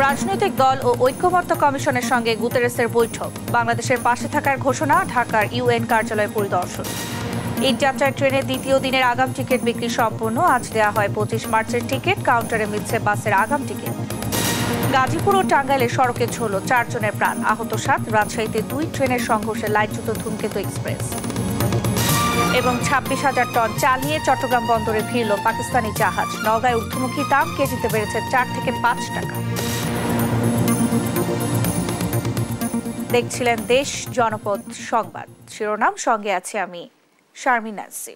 রাজনৈতিক দল ও ঐক্যমত্য কমিশনের সঙ্গে গুতেরেসের বৈঠক। বাংলাদেশের পাশে থাকার ঘোষণা, ঢাকার ইউএন কার্যালয় পরিদর্শন। ঈদ যাত্রার ট্রেনের দ্বিতীয় দিনের আগাম টিকিট বিক্রি সম্পূর্ণ। আজ দেওয়া হয় 25 মার্চের টিকিট। কাউন্টারে মিলছে বাসের আগাম টিকিট। গাজীপুর ও টাঙ্গাইলে সড়কে ঝরল 4 জনের প্রাণ, আহত 7। রাজশাহীতে 2 ট্রেনের সংঘর্ষে লাইনচ্যুত ধূমকেতু এক্সপ্রেস। এবং 26,000 টন চাল নিয়ে চট্টগ্রাম বন্দরে ফিরল পাকিস্তানি জাহাজ। নওগাঁয় ঊর্ধ্বমুখী দাম, কেজিতে বেড়েছে 4 থেকে 5 টাকা। দেখছিলেন দেশ জনপদ সংবাদ শিরোনাম, সঙ্গে আছে আমি শারমিন নাসি।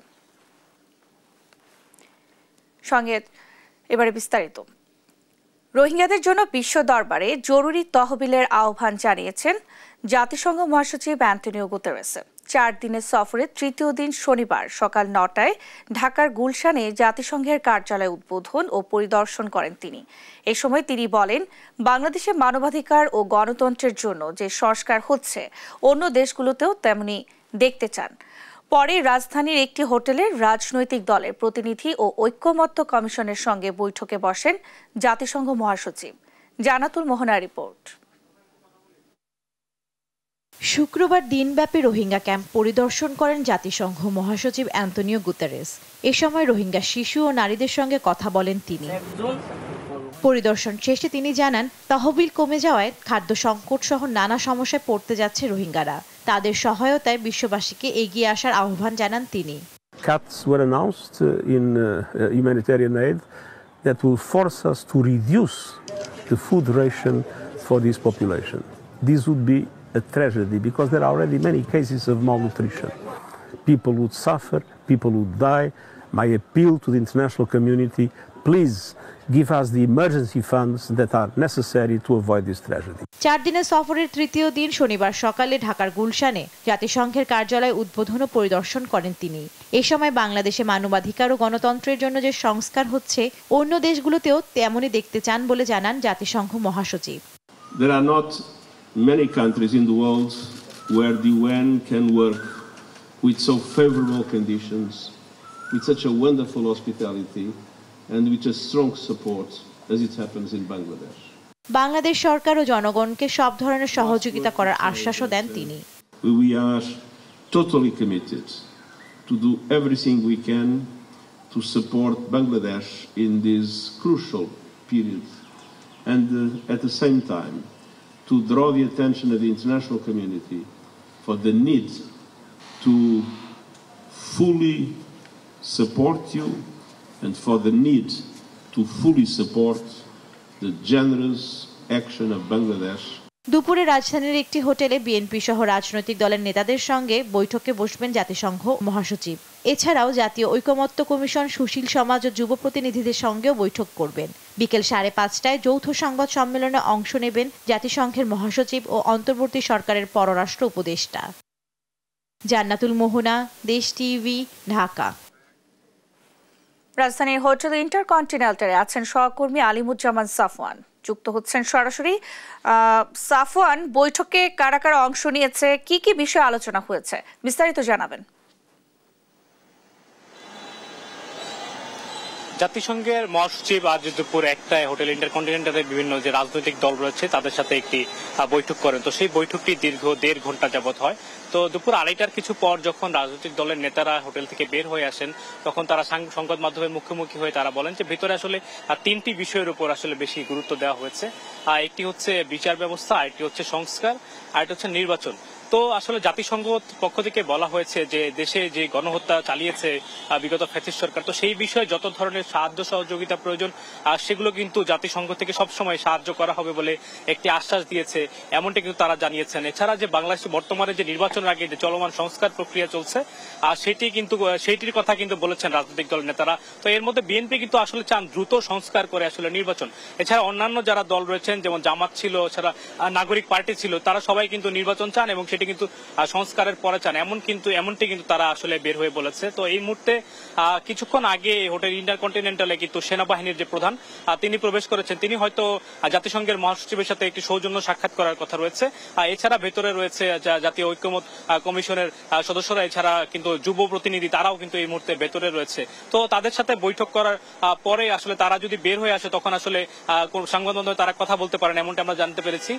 সঙ্গে এবারে বিস্তারিত। রোহিঙ্গাদের জন্য বিশ্ব দরবারে জরুরি তহবিলের আহ্বান জানিয়েছেন জাতিসংঘ মহাসচিব অ্যান্টনিও গুতেরেস। 4 দিনের সফরের তৃতীয় দিন শনিবার সকাল 9টায় ঢাকার গুলশানে জাতিসংঘের কার্যালয় উদ্বোধন ও পরিদর্শন করেন তিনি। এ সময় তিনি বলেন, বাংলাদেশে মানবাধিকার ও গণতন্ত্রের জন্য যে সংস্কার হচ্ছে অন্য দেশগুলোতেও তেমনি দেখতে চান। পরে রাজধানীর একটি হোটেলে রাজনৈতিক দলের প্রতিনিধি ও ঐক্যমত্য কমিশনের সঙ্গে বৈঠকে বসেন জাতিসংঘ মহাসচিব। জানাতুল মোহনা রিপোর্ট। শুক্রবার দিনব্যাপী রোহিঙ্গা ক্যাম্প পরিদর্শন করেন জাতিসংঘ মহাসচিব অ্যান্টনিও গুতেরেস। এ সময় রোহিঙ্গা শিশু ও নারীদের সঙ্গে কথা বলেন তিনি। পরিদর্শন শেষে তিনি জানান, তহবিল কমে যাওয়ায় খাদ্য সংকট সহ নানা সমস্যায় পড়তে যাচ্ছে রোহিঙ্গারা। তাদের সহায়তায় বিশ্ববাসীকে এগিয়ে আসার আহ্বান জানান তিনি। Cuts were announced in humanitarian aid that will force us to reduce the food ration for this population. This would be a tragedy because there are already many cases of malnutrition. People would suffer, people would die. My appeal to the international community, please give us the emergency funds that are necessary to avoid this tragedy. 4 দিনের সফরের তৃতীয় দিন শনিবার সকালে ঢাকার গুলশানে জাতিসংঘের কার্যালয় উদ্বোধন ও পরিদর্শন করেন তিনি। এই সময় বাংলাদেশে মানবাধিকার ও গণতন্ত্রের জন্য যে সংস্কার হচ্ছে অন্য দেশগুলোতেও তেমনই দেখতে চান বলে জানান জাতিসংঘ মহাসচিব। There are not many countries in the world where the UN can work with so favorable conditions, with such a wonderful hospitality and with a strong support as it happens in Bangladesh. Bangladesh সরকার ও জনগণকে সব ধরনের সহযোগিতা করার আশ্বাসও দেন তিনি। We are totally committed to do everything we can to support Bangladesh in this crucial period and at the same time to draw the attention of the international community for the need to fully support you and for the need to fully support the generous action of Bangladesh. দুপুরে রাজধানীর একটি হোটেলে BNP সহ রাজনৈতিক দলের নেতাদের সঙ্গে বৈঠকে বসবেন জাতিসংঘ মহাসচিব। এছাড়াও জাতীয় ঐকমত্য কমিশন, সুশীল সমাজ ও যুব প্রতিনিধিদের সঙ্গেও বৈঠক করবেন। বিকেল 5:30টায় যৌথ সংবাদ সম্মেলনে অংশ নেবেন জাতিসংঘের মহাসচিব ও অন্তর্বর্তী সরকারের পররাষ্ট্র উপদেষ্টা। জান্নাতুল মোহনা, দেশ টিভি, ঢাকা। রাজধানীর হোটেল ইন্টারকন্টিনেন্টালে আছেন সহকর্মী আলিমুজ্জামান সাফওয়ান, যুক্ত হচ্ছেন সরাসরি। সাফওয়ান, বৈঠকে কারা কারা অংশ নিয়েছে, কি কি বিষয়ে আলোচনা হয়েছে, বিস্তারিত জানাবেন। জাতিসংঘের মহাসচিব আজ দুপুর 1টায় হোটেল ইন্টারকন্টিনেন্টালের বিভিন্ন যে রাজনৈতিক দল রয়েছে তাদের সাথে একটি বৈঠক করেন। তো সেই বৈঠকটি দীর্ঘ 1.5 ঘন্টা যাবত হয়। তো দুপুর 2:30টার কিছু পর যখন রাজনৈতিক দলের নেতারা হোটেল থেকে বের হয়ে আসেন তখন তারা সংবাদ মাধ্যমের মুখোমুখি হয়ে তারা বলেন যে ভিতরে আসলে 3টি বিষয়ের উপর আসলে বেশি গুরুত্ব দেওয়া হয়েছে। একটি হচ্ছে বিচার ব্যবস্থা, আরেকটি হচ্ছে সংস্কার, আরেকটি হচ্ছে নির্বাচন। তো আসলে জাতিসংঘ পক্ষ থেকে বলা হয়েছে যে দেশে যে গণহত্যা চালিয়েছে বিগত ফ্যাসিস্ট সরকার, তো সেই বিষয়ে যত ধরনের সাহায্য সহযোগিতা প্রয়োজন সেগুলো কিন্তু জাতিসংঘ থেকে সবসময় সাহায্য করা হবে বলে একটি আশ্বাস দিয়েছে, এমনটা কিন্তু তারা জানিয়েছেন। এছাড়া যে বাংলাদেশে বর্তমানে যে নির্বাচনের আগে যে চলমান সংস্কার প্রক্রিয়া চলছে সেইটির কথা কিন্তু বলেছেন রাজনৈতিক দলের নেতারা। তো এর মধ্যে বিএনপি কিন্তু আসলে চান দ্রুত সংস্কার করে আসলে নির্বাচন। এছাড়া অন্যান্য যারা দল রয়েছেন যেমন জামাত ছিল, এছাড়া নাগরিক পার্টি ছিল, তারা সবাই কিন্তু নির্বাচন চান এবং সেটি বিষয়টি কিন্তু সংস্কারের পরে চান এমনটি কিন্তু তারা আসলে বের হয়ে বলেছে। তো এই মুহূর্তে কিছুক্ষণ আগে হোটেল ইন্টারকন্টিনেন্টালে কিন্তু সেনাবাহিনীর যে প্রধান তিনি প্রবেশ করেছেন। তিনি হয়তো জাতিসংঘের মহাসচিবের সাথে একটি সৌজন্য সাক্ষাৎ করার কথা রয়েছে। এছাড়া ভেতরে রয়েছে জাতীয় ঐক্যমত কমিশনের সদস্যরা, এছাড়া কিন্তু যুব প্রতিনিধি তারাও কিন্তু এই মুহূর্তে ভেতরে রয়েছে। তো তাদের সাথে বৈঠক করার পরে আসলে তারা যদি বের হয়ে আসে তখন আসলে সংবাদ মাধ্যমে তারা কথা বলতে পারেন, এমনটা আমরা জানতে পেরেছি।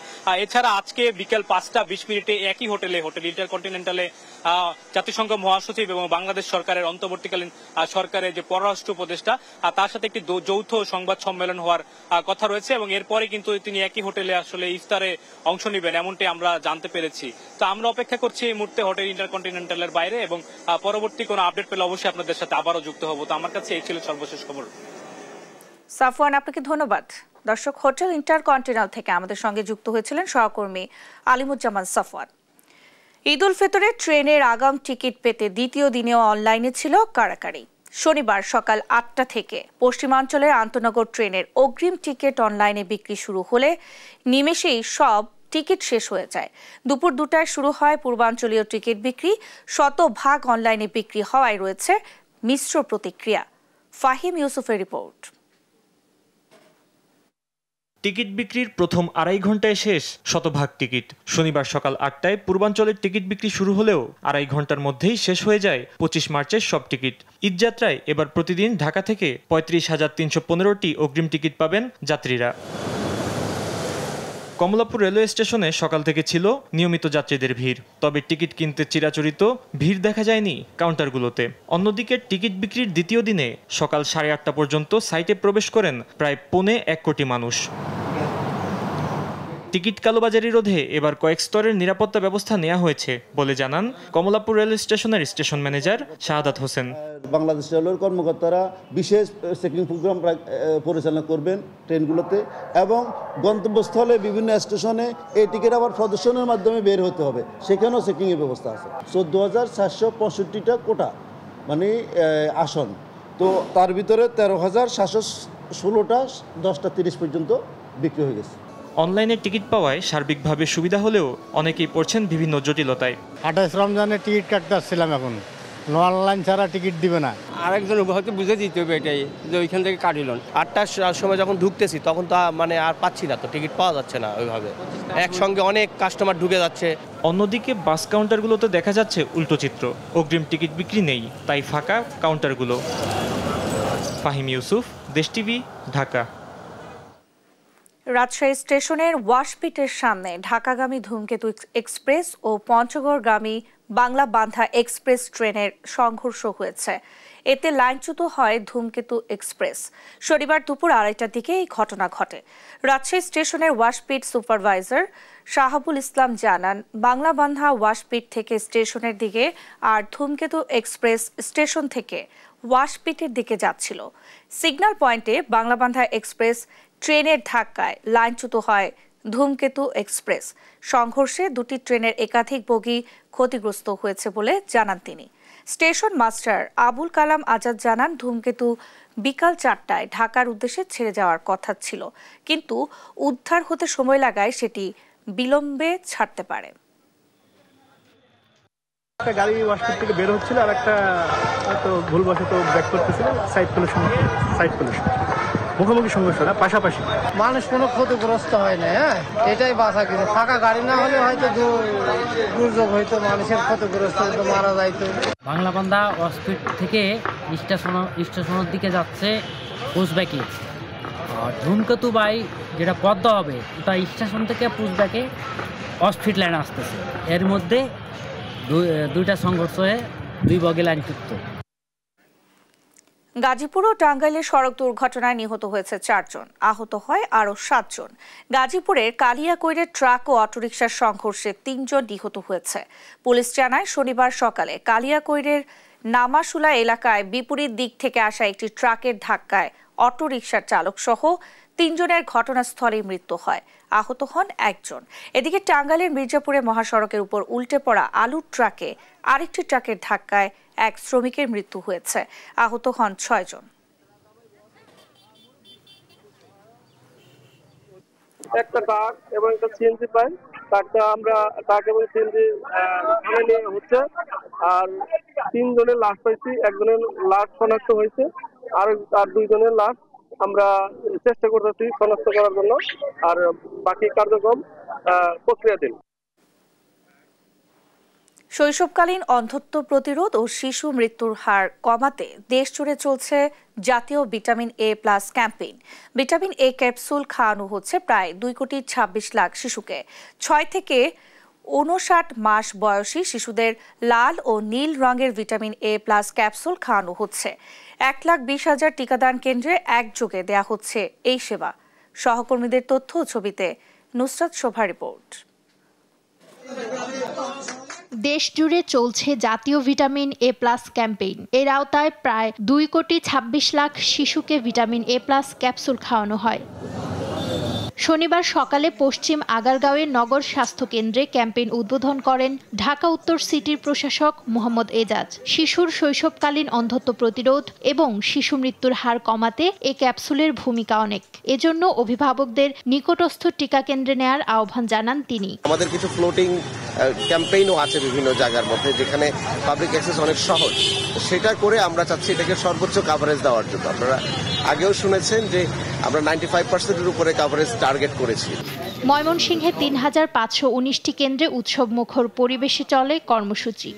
এছাড়া আজকে বিকেল 5:20 একই হোটেল ইন্টারকন্টিনেন্টালে জাতিসংঘ মহাসচিব এবং বাংলাদেশ সরকারের অন্তর্বর্তীকালীন সরকারের যে পররাষ্ট্র উপদেষ্টা তার সাথে একটি যৌথ সংবাদ সম্মেলন হওয়ার কথা রয়েছে এবং এরপরে কিন্তু তিনি একই হোটেলে আসলে ইফতারে অংশ নেবেন, এমনটি আমরা জানতে পেরেছি। তো আমরা অপেক্ষা করছি এই মুহূর্তে হোটেল ইন্টারকন্টিনেন্টালের বাইরে, এবং পরবর্তী কোনো আপডেট পেলে অবশ্যই আপনাদের সাথে আবারও যুক্ত হব। তো আমার কাছে এই ছিল সর্বশেষ খবর। সাফওয়ান, আপনাকে ধন্যবাদ। দর্শক, হোটেল ইন্টারকন্টিনেন্টাল থেকে আমাদের সঙ্গে যুক্ত হয়েছিলেন সহকর্মী আলিমুজ্জামান সাফওয়ান। ঈদ উল ফিতরে ট্রেনের আগাম টিকিট পেতে দ্বিতীয় দিনেও অনলাইনে ছিল কাড়াকাড়ি। শনিবার সকাল 8টা থেকে পশ্চিমাঞ্চলের আন্তনগর ট্রেনের অগ্রিম টিকিট অনলাইনে বিক্রি শুরু হলে নিমেষেই সব টিকিট শেষ হয়ে যায়। দুপুর 2টায় শুরু হয় পূর্বাঞ্চলীয় টিকিট বিক্রি। শতভাগ অনলাইনে বিক্রি হওয়ায় রয়েছে মিশ্র প্রতিক্রিয়া। ফাহিম ইউসুফের রিপোর্ট। টিকিট বিক্রির প্রথম 2.5 ঘন্টায় শেষ শতভাগ টিকিট। শনিবার সকাল 8টায় পূর্বাঞ্চলের টিকিট বিক্রি শুরু হলেও 2.5 ঘন্টার মধ্যেই শেষ হয়ে যায় 25 মার্চের সব টিকিট। ঈদযাত্রায় এবার প্রতিদিন ঢাকা থেকে 35,315টি অগ্রিম টিকিট পাবেন যাত্রীরা। কমলাপুর রেলওয়ে স্টেশনে সকাল থেকে ছিল নিয়মিত যাত্রীদের ভিড়, তবে টিকিট কিনতে চিরাচরিত ভিড় দেখা যায়নি কাউন্টারগুলোতে। অন্যদিকে টিকিট বিক্রির দ্বিতীয় দিনে সকাল 8:30 পর্যন্ত সাইটে প্রবেশ করেন প্রায় 1.25 কোটি মানুষ। টিকিট কালোবাজারি রোধে এবার কয়েক স্তরের নিরাপত্তা ব্যবস্থা নেওয়া হয়েছে বলে জানান কমলাপুর রেল স্টেশনের স্টেশন ম্যানেজার শাহাদাত হোসেন। বাংলাদেশ রেলের কর্মকর্তারা বিশেষ চেকিং প্রোগ্রাম পরিচালনা করবেন ট্রেনগুলোতে, এবং গন্তব্যস্থলে বিভিন্ন স্টেশনে এই টিকিট আবার প্রদর্শনের মাধ্যমে বের হতে হবে, সেখানেও চেকিংয়ের ব্যবস্থা আছে। 14,465টা কোটা মানে আসন, তো তার ভিতরে 13,716টা 10:30 পর্যন্ত বিক্রি হয়ে গেছে। অনলাইনে টিকিট পাওয়ায় সার্বিকভাবে সুবিধা হলেও অনেকেই পড়ছেন বিভিন্ন জটিলতায়। 28 রমজানের টিকিট কাটতে আসছিলাম, এখন অনলাইন ছাড়া টিকিট দিবে না। আরেকজন হয়তো বুঝে দিতে হবে এটাই যে ওইখান থেকে কাটিল। 8টার সময় যখন ঢুকতেছি তখন তো মানে আর পাচ্ছি না, তো টিকিট পাওয়া যাচ্ছে না ওইভাবে, একসঙ্গে অনেক কাস্টমার ঢুকে যাচ্ছে। অন্যদিকে বাস কাউন্টারগুলোতে দেখা যাচ্ছে উল্টো চিত্র, অগ্রিম টিকিট বিক্রি নেই, তাই ফাঁকা কাউন্টারগুলো। ফাহিম ইউসুফ, দেশ টিভি, ঢাকা। রাজশাহী স্টেশনের ওয়াশপিটের সামনে ঢাকাগামী ধূমকেতু এক্সপ্রেস ও পঞ্চগড়গামী বাংলা বান্ধা এক্সপ্রেস ট্রেনের সংঘর্ষ হয়েছে। এতে লাইনচ্যুত হয় ধূমকেতু এক্সপ্রেস। শনিবার দুপুর 2:30টার দিকে এই ঘটনা ঘটে। রাজশাহী স্টেশনের ওয়াশপিট সুপারভাইজার শাহাবুল ইসলাম জানান, বাংলা বান্ধা ওয়াশপিট থেকে স্টেশনের দিকে আর ধূমকেতু এক্সপ্রেস স্টেশন থেকে ওয়াশপিটের দিকে যাচ্ছিল। সিগন্যাল পয়েন্টে বাংলাবান্ধা এক্সপ্রেস ট্রেনের ধাক্কায় লাইনচ্যুত হয় ধূমকেতু এক্সপ্রেস। সংঘর্ষে দুটি ট্রেনের একাধিক বগি ক্ষতিগ্রস্ত হয়েছে বলে জানান তিনি। স্টেশন মাস্টার আবুল কালাম আজাদ জানান, ধূমকেতু বিকাল 4টায় ঢাকার উদ্দেশ্যে ছেড়ে যাওয়ার কথা ছিল, কিন্তু উদ্ধার হতে সময় লাগায় সেটি বিলম্বে ছাড়তে পারে। একটা গাড়ি ওয়াশপিট থেকে বের হচ্ছিল, আর একটা হয়তো ভুলবশত ব্যাক করতেছিল, সাইড কলেকশন মুখোমুখি সংঘর্ষ না, পাশাপাশি। মানুষ কোনো ক্ষতিগ্রস্ত হয় না, হ্যাঁ এটাই বাঁচা কিছু। ফাঁকা গাড়ি না হলে হয়তো দুর্যোগ হইতো, মানুষের ক্ষতিগ্রস্ত হইতো, মারা যাইতো। বাংলাবান্ধা ওয়াশপিট থেকে স্টেশনের দিকে যাচ্ছে পুশব্যাকে, আর ধূমকেতু বাই যেটা পদ্মা হবে ওটা স্টেশন থেকে পুশব্যাকে ওয়াশপিট লাইন আসতেছে। এর মধ্যে দুইটা সংঘর্ষ হয়ে 2 বগি লাইনযুক্ত। গাজীপুর ও টাঙ্গাইলের সড়ক দুর্ঘটনায় নিহত হয়েছে 4 জন, আহত হয় আরও 7 জন। গাজীপুরের কালিয়াকৈরের ট্রাক ও অটোরিকশার সংঘর্ষে 3 জন নিহত হয়েছে। পুলিশ জানায়, শনিবার সকালে কালিয়াকৈরের নামাশুলা এলাকায় বিপরীত দিক থেকে আসা একটি ট্রাকের ধাক্কায় অটোরিকশার চালক সহ 3 জনের ঘটনাস্থলেই মৃত্যু হয়, আহত হন 1 জন। এদিকে টাঙ্গাইলের মির্জাপুরে মহাসড়কের উপর উল্টে পড়া আলুর ট্রাকে আরেকটি ট্রাকের ধাক্কায় 1 শ্রমিকের মৃত্যু হয়েছে, আহত হন 6 জন। একটা ট্রাক এবং একটা সিএনজি বাইক তাকে এবং সিএনজি থানায় নিয়ে হচ্ছে। আর 3 জনের লাশ পাইছি, একজনের লাশ শনাক্ত হয়েছে, আর 2 জনের লাশ আমরা চেষ্টা করতেছি শনাক্ত করার জন্য, আর বাকি কার্যক্রম প্রক্রিয়াধীন। শৈশবকালীন অন্ধত্ব প্রতিরোধ ও শিশু মৃত্যুর হার কমাতে দেশ জুড়ে চলছে জাতীয় vitamin A plus campaign. Vitamin A capsule খাওয়ানো হচ্ছে প্রায় 2,26,00,000 শিশুকে। 6 থেকে 59 মাস বয়সী শিশুদের লাল ও নীল রঙের ভিটামিন এ প্লাস ক্যাপসুল খাওয়ানো হচ্ছে। 1,20,000 টিকাদান কেন্দ্রে একযোগে দেয়া হচ্ছে এই সেবা। সহকর্মীদের তথ্য ও ছবিতে নুসরাত শোভা রিপোর্ট। দেশ জুড়ে চলছে জাতীয় ভিটামিন এ প্লাস ক্যাম্পেইন। এর আওতায় প্রায় 2,26,00,000 শিশুকে ভিটামিন এ প্লাস ক্যাপসুল খাওয়ানো হয়। শনিবার সকালে পশ্চিম আগারগাঁওয়ের নগর স্বাস্থ্য কেন্দ্রে ক্যাম্পেইন উদ্বোধন করেন ঢাকা উত্তর সিটির প্রশাসক মোহাম্মদ এজাজ। শিশুর শৈশবকালীন অন্ধত্ব প্রতিরোধ এবং শিশু মৃত্যুর হার কমাতে এই ক্যাপসুলের ভূমিকা অনেক। এজন্য অভিভাবকদের নিকটস্থ টিকা কেন্দ্রে নেয়ার আহ্বান জানান তিনি। আমাদের কিছু ফ্লোটিং ক্যাম্পেইনও আছে বিভিন্ন জায়গার মধ্যে, যেখানে পাবলিক অ্যাক্সেস অনেক সহজ। সেটা করে আমরা চাচ্ছি এটাকে সর্বোচ্চ কাভারেজ দেওয়ার জন্য। আপনারা আগেও শুনেছেন যে আমরা 95%-এর উপরে কাভারেজ টার্গেট করেছি। ময়মনসিংহে 3,519টি কেন্দ্রে উৎসব মুখর পরিবেশে চলে কর্মসূচি।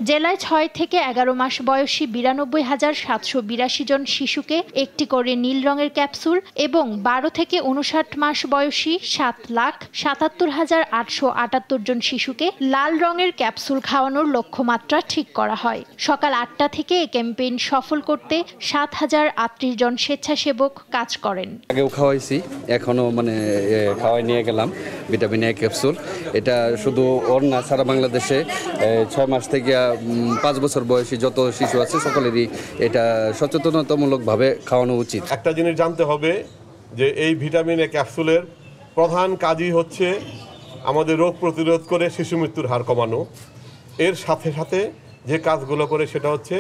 জেলায় 6 থেকে 11 মাস বয়সী 92,782 জন শিশুকে একটি করে নীল রঙের ক্যাপসুল এবং 12 থেকে 59 মাস বয়সী 7,77,878 জন শিশুকে লাল রঙের ক্যাপসুল খাওয়ানোর লক্ষ্যমাত্রা ঠিক করা হয়। সকাল 8টা থেকে এই ক্যাম্পেইন সফল করতে 7,038 জন স্বেচ্ছাসেবক কাজ করেন। আগেও খাওয়াইছি, এখনো খাওয়াই নিয়ে গেলাম ভিটামিন এ ক্যাপসুল। এটা শুধু ওর না, সারা বাংলাদেশে 6 মাস থেকে 5 বছর বয়সী যত শিশু আছে সকলেরই এটা সচেতনতামূলকভাবে খাওয়ানো উচিত। একটা জিনিস জানতে হবে যে এই ভিটামিন এ ক্যাপসুলের প্রধান কাজই হচ্ছে আমাদের রোগ প্রতিরোধ করে শিশু মৃত্যুর হার কমানো। এর সাথে সাথে যে কাজগুলো করে সেটা হচ্ছে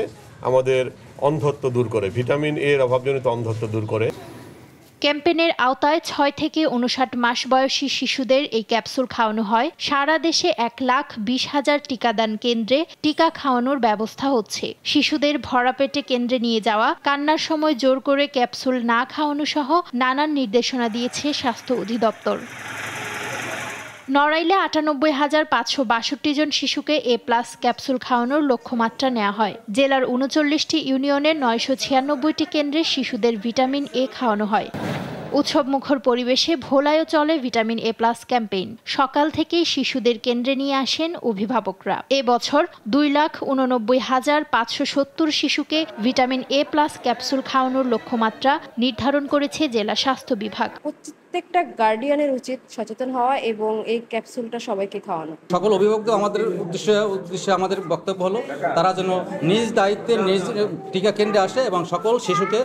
আমাদের অন্ধত্ব দূর করে, ভিটামিন এর অভাবজনিত অন্ধত্ব দূর করে। ক্যাম্পেইনের আওতায় 6 থেকে 59 মাস বয়সী শিশুদের এই ক্যাপসুল খাওয়ানো হয়। সারা দেশে 1,20,000 টিকাদান কেন্দ্রে টিকা খাওয়ানোর ব্যবস্থা হচ্ছে। শিশুদের ভরা পেটে কেন্দ্রে নিয়ে যাওয়া, কান্নার সময় জোর করে ক্যাপসুল না খাওয়ানো সহ নানান নির্দেশনা দিয়েছে স্বাস্থ্য অধিদপ্তর। নড়াইলে 98,562 জন শিশুকে এ প্লাস ক্যাপসুল খাওয়ানোর লক্ষ্যমাত্রা নেওয়া হয়। জেলার 39টি ইউনিয়নের 996টি কেন্দ্রে শিশুদের ভিটামিন এ খাওয়ানো হয়। উৎসব মুখর পরিবেশে ভোলায়ও চলে ভিটামিন এ প্লাস ক্যাম্পেইন। সকাল থেকেই শিশুদের কেন্দ্রে নিয়ে আসেন অভিভাবকরা। এবছর 2,89,570 শিশুকে ভিটামিন এ প্লাস ক্যাপসুল খাওয়ানোর লক্ষ্যমাত্রা নির্ধারণ করেছে জেলা স্বাস্থ্য বিভাগ। প্রত্যেকটা গার্ডিয়ানের উচিত সচেতন হওয়া এবং এই ক্যাপসুলটা সবাইকে খাওয়ানো। সকল অভিভাবকদের আমাদের উদ্দেশ্যে আমাদের বক্তব্য হলো তারা যেন নিজ দায়িত্বে নিজ টিকা কেন্দ্রে আসে এবং সকল শিশুকে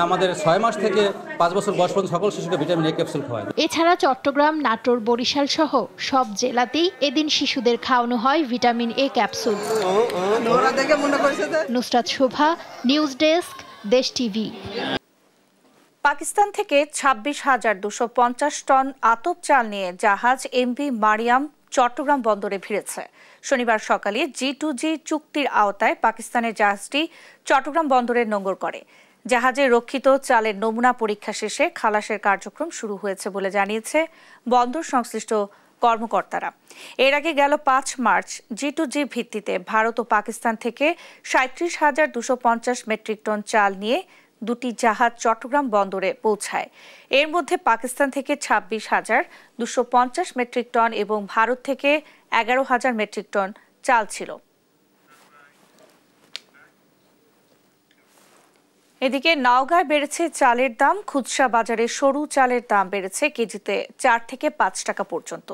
আমাদের 6 মাস থেকে 5 বছর বয়স পর্যন্ত সকল শিশুকে ভিটামিন এ ক্যাপসুল খাওয়ায়। এছাড়া চট্টগ্রাম, নাটোর, বরিশাল সহ সব জেলাতেই এদিন শিশুদের খাওয়ানো হয় vitamin A capsule. Nusrat Shobha, news desk, দেশ টিভি। পাকিস্তান থেকে 26,250 টন আতপ চাল নিয়ে জাহাজ এমভি মারিয়াম চট্টগ্রাম বন্দরে ভিড়েছে। শনিবার সকালে G2G চুক্তির আওতায় পাকিস্তানের জাহাজটি চট্টগ্রাম বন্দরে নোঙর করে। জাহাজে রক্ষিত চালের নমুনা পরীক্ষা শেষে খালাসের কার্যক্রম শুরু হয়েছে বলে জানিয়েছে বন্দর সংশ্লিষ্ট কর্মকর্তারা। এর আগে গেল 5 মার্চ G2G ভিত্তিতে ভারত ও পাকিস্তান থেকে 37,250 মেট্রিক টন চাল নিয়ে দুটি জাহাজ চট্টগ্রাম বন্দরে পৌঁছায়। এর মধ্যে পাকিস্তান থেকে 26,250 মেট্রিক টন এবং ভারত থেকে 11,000 মেট্রিক টন চাল ছিল। এদিকে নওগাঁয় বেড়েছে চালের দাম। খুচরা বাজারে সরু চালের দাম বেড়েছে কেজিতে 4 থেকে 5 টাকা পর্যন্ত।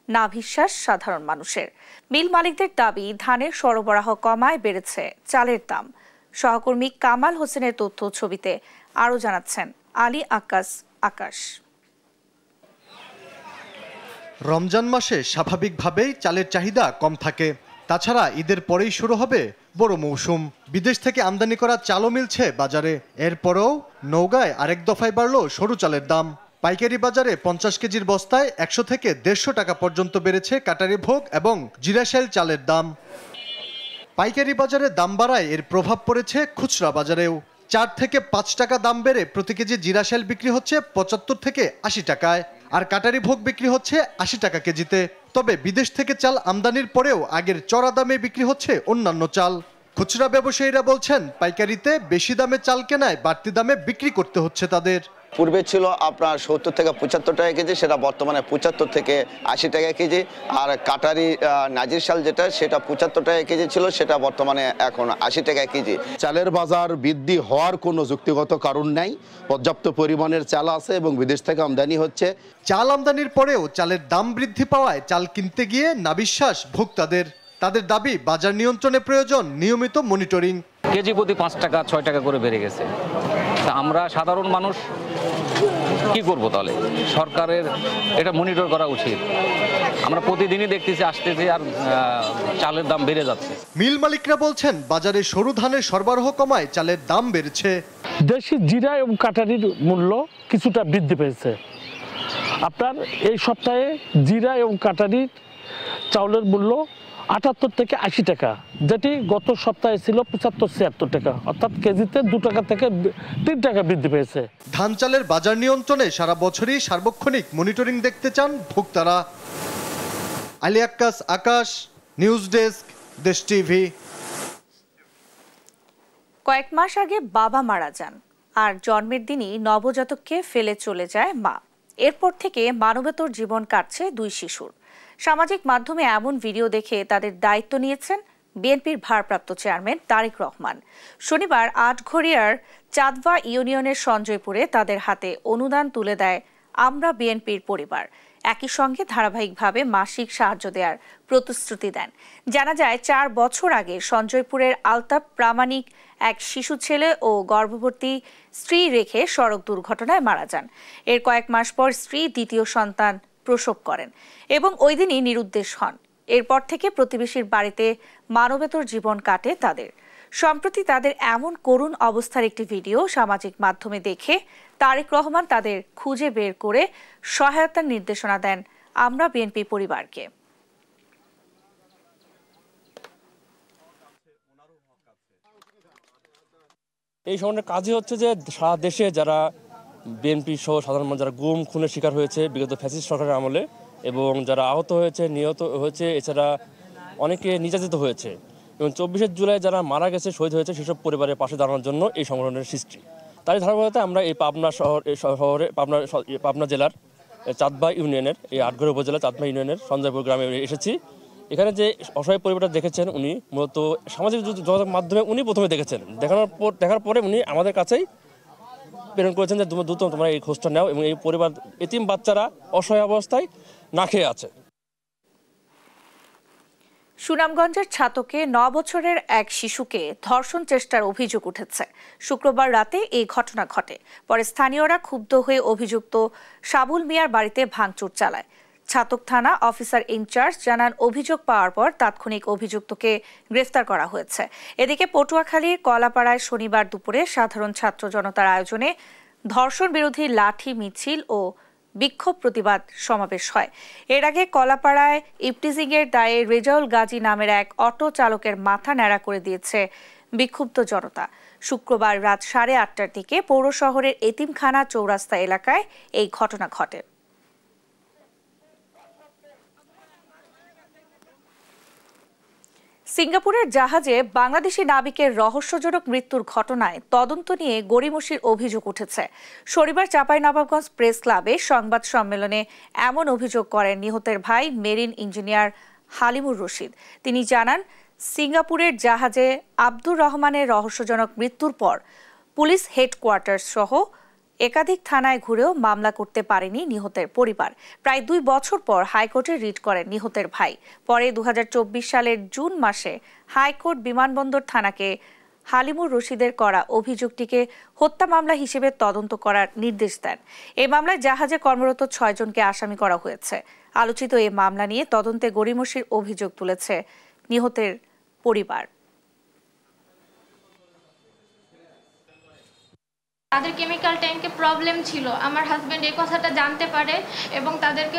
নাভিশ্বাস সাধারণ মানুষের। মিল মালিকদের দাবি, ধানের সরবরাহ কমায় বেড়েছে চালের দাম। সহকর্মী কামাল হোসেনের তথ্য ছবিতে আরও জানাচ্ছেন আলী আকাশ। রমজান মাসে স্বাভাবিকভাবেই চালের চাহিদা কম থাকে। তাছাড়া ঈদের পরেই শুরু হবে বড় মৌসুম। বিদেশ থেকে আমদানি করা চালও মিলছে বাজারে। এরপরেও নওগাঁয় আরেক দফায় বাড়ল সরু চালের দাম। পাইকারি বাজারে 50 কেজির বস্তায় 100 থেকে 150 টাকা পর্যন্ত বেড়েছে কাটারি ভোগ এবং জিরাশাইল চালের দাম। পাইকারি বাজারে দাম বাড়ায় এর প্রভাব পড়েছে খুচরা বাজারেও। 4 থেকে 5 টাকা দাম বেড়ে প্রতি কেজি জিরাশাইল বিক্রি হচ্ছে 75 থেকে 80 টাকায়, আর কাটারি ভোগ বিক্রি হচ্ছে 80 টাকা কেজিতে। তবে বিদেশ থেকে চাল আমদানির পরেও আগের চড়া দামে বিক্রি হচ্ছে অন্যান্য চাল। খুচরা ব্যবসায়ীরা বলছেন পাইকারিতে বেশি দামে চাল কেনায় বাড়তি দামে বিক্রি করতে হচ্ছে তাদের। পূর্বে ছিল আপনার 70 থেকে 75 টাকা কেজি, সেটা বর্তমানে 75 থেকে 80 টাকা কেজি। আর কাটারি নাজির শাল যেটা, সেটা 75 টাকা কেজি ছিল, সেটা বর্তমানে এখন 80 টাকা কেজি। চালের বাজার বৃদ্ধি হওয়ার কোনো যুক্তিগত কারণ নাই। পর্যাপ্ত পরিমাণের চাল আছে এবং বিদেশ থেকে আমদানি হচ্ছে। চাল আমদানির পরেও চালের দাম বৃদ্ধি পাওয়ায় চাল কিনতে গিয়ে নাবিশ্বাস ভোক্তাদের। তাদের দাবি বাজার নিয়ন্ত্রণে প্রয়োজন নিয়মিত মনিটরিং। কেজি প্রতি 5 টাকা 6 টাকা করে বেড়ে গেছে। তা আমরা সাধারণ মানুষ কি করব? তাহলে সরকারের এটা মনিটর করা উচিত। আমরা প্রতিদিনই দেখতেছি আসতেছি আর চালের দাম বেড়ে যাচ্ছে। মিল মালিকরা বলছেন বাজারে সরু ধানের সরবরাহ কমায় চালের দাম বেড়েছে। দেশি জিরা এবং কাটারির মূল্য কিছুটা বৃদ্ধি পেয়েছে। আপনার এই সপ্তাহে জিরা এবং কাটারির চাউলের মূল্য 78 থেকে 80 টাকা, যেটি গত সপ্তাহে ছিল 75-76 টাকা, অর্থাৎ কেজিতে 2 টাকা থেকে 3 টাকা বৃদ্ধি পেয়েছে। ধান চালের বাজার নিয়ন্ত্রণে সারা বছরই সার্বক্ষণিক মনিটরিং দেখতে চান ভোক্তারা। আলী আক্কাস, আকাশ, নিউজ ডেস্ক, দেশ টিভি। কয়েক মাস আগে বাবা মারা যান, আর জন্মের দিনই নবজাতককে ফেলে চলে যায় মা। এরপর থেকে মানবেতর জীবন কাটছে 2 শিশুর। সামাজিক মাধ্যমে এমন ভিডিও দেখে তাদের দায়িত্ব নিয়েছেন বিএনপির ভারপ্রাপ্ত চেয়ারম্যান তারেক রহমান। শনিবার আটঘরিয়ার চাঁদবা ইউনিয়নের সঞ্জয়পুরে তাদের হাতে অনুদান তুলে দেয় আমরা বিএনপির পরিবার। একই সঙ্গে ধারাবাহিকভাবে মাসিক সাহায্য দেওয়ার প্রতিশ্রুতি দেন। জানা যায় 4 বছর আগে সঞ্জয়পুরের আলতাফ প্রামাণিক এক শিশু ছেলে ও গর্ভবতী স্ত্রী রেখে সড়ক দুর্ঘটনায় মারা যান। এর কয়েক মাস পর স্ত্রী দ্বিতীয় সন্তান প্রসব করেন এবং ওই দিনই নিরুদ্দেশ হন। এরপর থেকে প্রতিবেশীর বাড়িতে মানবেতর জীবন কাটে তাদের। সম্প্রতি তাদের এমন করুণ অবস্থার একটি ভিডিও সামাজিক মাধ্যমে দেখে তারেক রহমান তাদের খুঁজে বের করে সহায়তার নির্দেশনা দেন আমরা বিএনপি পরিবারকে। এই ধরনের কাজই হচ্ছে যে সারা দেশে যারা বিএনপি সহ সাধারণ মানুষ যারা গুম খুনের শিকার হয়েছে বিগত ফ্যাসিস্ট সরকারের আমলে, এবং যারা আহত হয়েছে, নিহত হয়েছে, এছাড়া অনেকে নির্যাতিত হয়েছে, এবং 24শে জুলাই যারা মারা গেছে, শহীদ হয়েছে, সেসব পরিবারের পাশে দাঁড়ানোর জন্য এই সংগঠনের সৃষ্টি। তারই ধারাবাহিকতায় আমরা এই পাবনা জেলার চাঁদবা ইউনিয়নের, এই আটঘরিয়া উপজেলা চাঁদবা ইউনিয়নের সঞ্জয়পুর গ্রামে এসেছি। এখানে যে অসহায় পরিবারটা দেখেছেন, উনি মূলত সামাজিক যোগাযোগ মাধ্যমে উনি প্রথমে দেখেছেন। দেখার পরে উনি আমাদের কাছেই প্রেরণ করেছেন যে দ্রুত তোমরা এই খোঁজটা নাও, এবং এই পরিবার এতিম বাচ্চারা অসহায় অবস্থায় না খেয়ে আছে। সুনামগঞ্জের ছাতকে 9 বছরের এক শিশুকে ধর্ষণ চেষ্টার অভিযোগ উঠেছে। শুক্রবার রাতে এই ঘটনা ঘটে। পরে স্থানীয়রা ক্ষুব্ধ হয়ে অভিযুক্ত সাবুল মিয়ার বাড়িতে ভাঙচুর চালায়। ছাতক থানা অফিসার ইনচার্জ জানান, অভিযোগ পাওয়ার পর তাৎক্ষণিক অভিযুক্তকে গ্রেফতার করা হয়েছে। এদিকে পটুয়াখালীর কলাপাড়ায় শনিবার দুপুরে সাধারণ ছাত্র জনতার আয়োজনে ধর্ষণ বিরোধী লাঠি মিছিল ও বিক্ষোভ প্রতিবাদ সমাবেশ হয়। এর আগে কলাপাড়ায় ইফটিজিংয়ের দায়ে রেজাউল গাজী নামের এক অটো চালকের মাথা ন্যাড়া করে দিয়েছে বিক্ষুব্ধ জনতা। শুক্রবার রাত 8:30টার দিকে পৌর শহরের এতিমখানা চৌরাস্তা এলাকায় এই ঘটনা ঘটে। সিঙ্গাপুরের জাহাজে বাংলাদেশি নাবিকের রহস্যজনক মৃত্যুর ঘটনায় তদন্ত নিয়ে গড়িমসির অভিযোগ উঠেছে। শনিবার চাঁপাইনবাবগঞ্জ প্রেস ক্লাবে সংবাদ সম্মেলনে এমন অভিযোগ করেন নিহতের ভাই মেরিন ইঞ্জিনিয়ার হালিমুর রশিদ। তিনি জানান, সিঙ্গাপুরের জাহাজে আব্দুর রহমানের রহস্যজনক মৃত্যুর পর পুলিশ হেডকোয়ার্টার সহ একাধিক থানায় ঘুরেও মামলা করতে পারেনি নিহতের পরিবার। প্রায় 2 বছর পর হাইকোর্টে রিট করেন নিহতের ভাই। পরে 2024 সালের জুন মাসে হাইকোর্ট বিমানবন্দর থানাকে হালিমুর রশিদের করা অভিযোগটিকে হত্যা মামলা হিসেবে তদন্ত করার নির্দেশ দেন। এই মামলায় জাহাজে কর্মরত 6 জনকে আসামি করা হয়েছে। আলোচিত এই মামলা নিয়ে তদন্তে গড়িমসির অভিযোগ তুলেছে নিহতের পরিবার। তাদের কেমিক্যাল ট্যাঙ্কে প্রবলেম ছিল, আমার হাজবেন্ড এই কথাটা জানতে পারে এবং তাদেরকে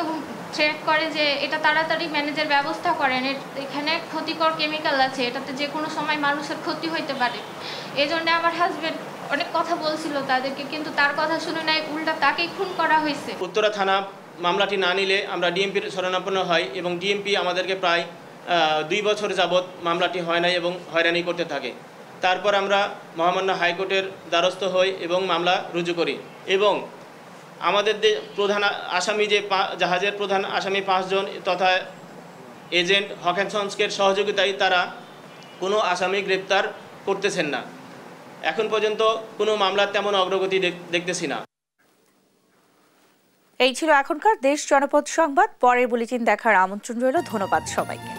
থ্রেট করে যে এটা তাড়াতাড়ি ম্যানেজের ব্যবস্থা করেন, এখানে ক্ষতিকর কেমিক্যাল আছে, এটাতে যে কোনো সময় মানুষের ক্ষতি হইতে পারে। এই জন্য আমার হাজবেন্ড অনেক কথা বলছিল তাদেরকে, কিন্তু তার কথা শুনে নাই, উল্টা তাকেই খুন করা হয়েছে। উত্তরা থানা মামলাটি না নিলে আমরা ডিএমপির শরণাপন্ন হই এবং ডিএমপি আমাদেরকে প্রায় 2 বছর যাবৎ মামলাটি হয় নাই এবং হয়রানি করতে থাকে। তারপর আমরা মহামান্য হাইকোর্টের দ্বারস্থ হই এবং মামলা রুজু করি এবং আমাদের প্রধান আসামি যে জাহাজের প্রধান আসামি 5 জন তথা এজেন্ট হক অ্যান্ড সন্সের সহযোগিতায় তারা কোনো আসামি গ্রেপ্তার করতেছেন না। এখন পর্যন্ত কোনো মামলার তেমন অগ্রগতি দেখতেছি না। এই ছিল এখনকার দেশ জনপদ সংবাদ। পরের বুলেটিন দেখার আমন্ত্রণ রইল। ধন্যবাদ সবাইকে।